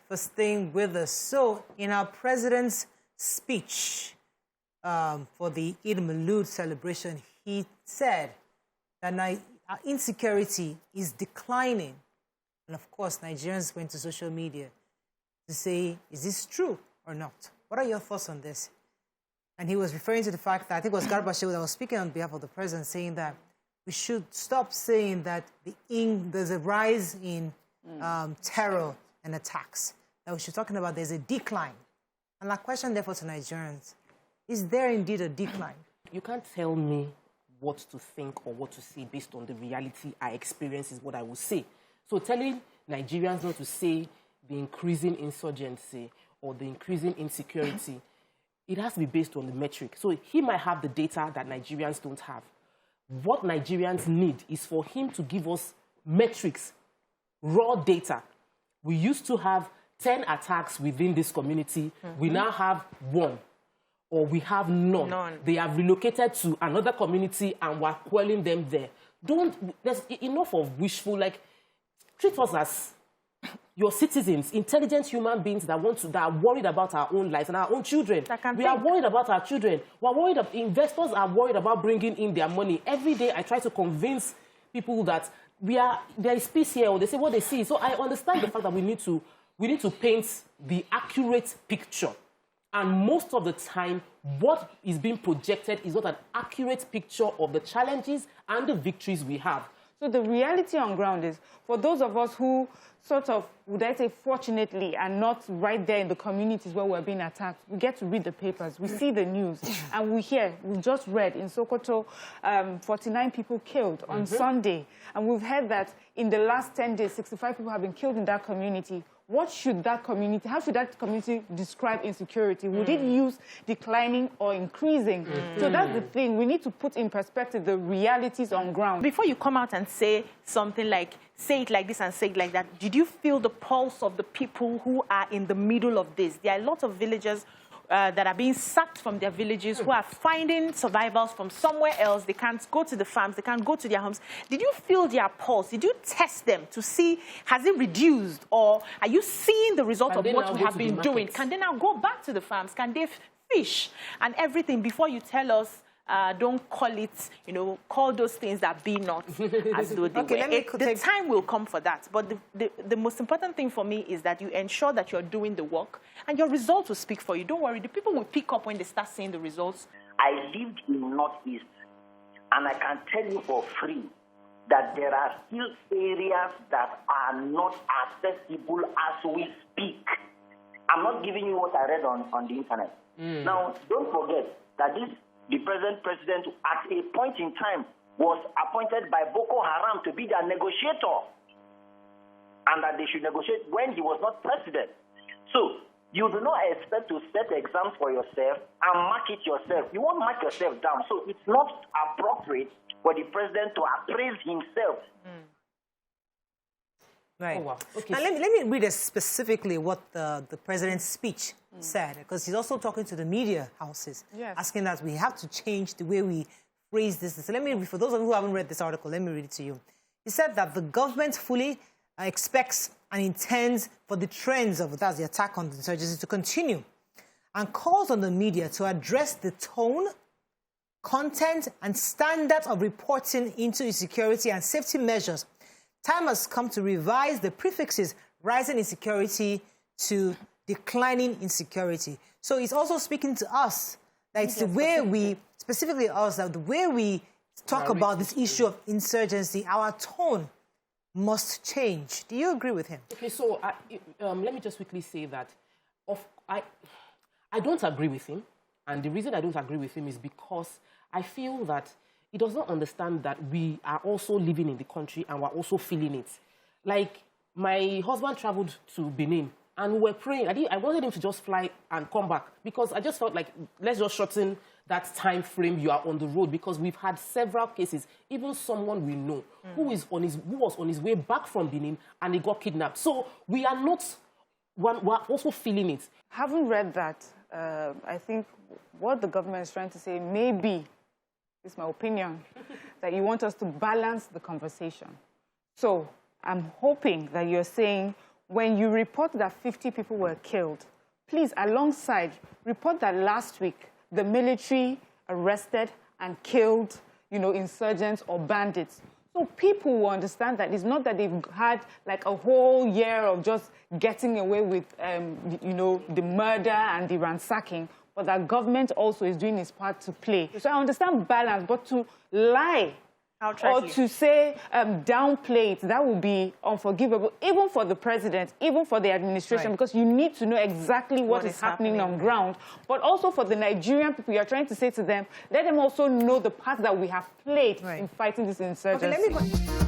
for staying with us. So, in our president's speech for the Eid al-Maulud celebration, he said that our insecurity is declining. And of course, Nigerians went to social media to say, is this true or not? What are your thoughts on this? And he was referring to the fact that I think it was Garba Shehu that was speaking on behalf of the president, saying that we should stop saying that there's a rise in terror and attacks. That we should be talking about there's a decline. And my question, therefore, to Nigerians, is there indeed a decline? You can't tell me what to think or what to say based on the reality I experience is what I will say. So telling Nigerians not to say the increasing insurgency or the increasing insecurity, it has to be based on the metric. So he might have the data that Nigerians don't have. What Nigerians need is for him to give us metrics, raw data. We used to have 10 attacks within this community. We now have 1, or we have none. They have relocated to another community and we're quelling them there. There's enough of wishful, treat us as your citizens, intelligent human beings that are worried about our own lives and our own children. We are worried about our children. We're worried investors are worried about bringing in their money. Every day I try to convince people that there is peace here, or they say what they see. So I understand the fact that we need to paint the accurate picture. And most of the time, what is being projected is not an accurate picture of the challenges and the victories we have. So the reality on ground is, for those of us who sort of, would I say, fortunately, are not right there in the communities where we're being attacked, we get to read the papers, we see the news, and we just read in Sokoto, 49 people killed on Sunday. And we've heard that in the last 10 days, 65 people have been killed in that community. How should that community describe insecurity? Would it use declining or increasing? So that's the thing. We need to put in perspective the realities on ground. Before you come out and say something like, say it like this and say it like that, did you feel the pulse of the people who are in the middle of this? There are a lot of villagers that are being sacked from their villages, who are finding survivors from somewhere else. They can't go to the farms. They can't go to their homes. Did you feel their pulse? Did you test them to see, has it reduced? Or are you seeing the result of what we have been doing? Can they now go back to the farms? Can they fish and everything before you tell us, don't call it, call those things that be not as though they were. The time will come for that. But the most important thing for me is that you ensure that you're doing the work and your results will speak for you. Don't worry. The people will pick up when they start seeing the results. I lived in Northeast, and I can tell you for free that there are still areas that are not accessible as we speak. I'm not giving you what I read on the internet. Now, don't forget that the present president at a point in time was appointed by Boko Haram to be their negotiator, and that they should negotiate when he was not president. So you do not expect to set exams for yourself and mark it yourself. You won't mark yourself down. So it's not appropriate for the president to appraise himself. Right. Oh, wow. Okay. Now, let me read specifically what the president's speech said, because he's also talking to the media houses, asking that we have to change the way we phrase this. So for those of you who haven't read this article, let me read it to you. He said that the government fully expects and intends for the trends of the attack on the insurgency to continue, and calls on the media to address the tone, content, and standards of reporting into insecurity and safety measures. Time has come to revise the prefixes rising insecurity to declining insecurity. So it's also speaking to us, that it's the way we, specifically us, that the way we talk about this issue of insurgency, our tone must change. Do you agree with him? Okay, so let me just quickly say that I don't agree with him. And the reason I don't agree with him is because I feel that he does not understand that we are also living in the country and we're also feeling it. Like, my husband traveled to Benin and we were praying. I wanted him to just fly and come back because I just felt like, let's just shorten that time frame you are on the road, because we've had several cases, even someone we know who was on his way back from Benin and he got kidnapped. So we are not, we're also feeling it. Having read that, I think what the government is trying to say, maybe, is my opinion, that you want us to balance the conversation. So I'm hoping that you're saying when you report that 50 people were killed, please, alongside, report that last week the military arrested and killed, insurgents or bandits. So people will understand that it's not that they've had like a whole year of just getting away with, the murder and the ransacking, but that government also is doing its part to play. So I understand balance, but to lie or to say downplay it, that would be unforgivable, even for the president, even for the administration, because you need to know exactly what is happening on ground. But also for the Nigerian people, you're trying to say to them, let them also know the part that we have played in fighting this insurgency. Okay,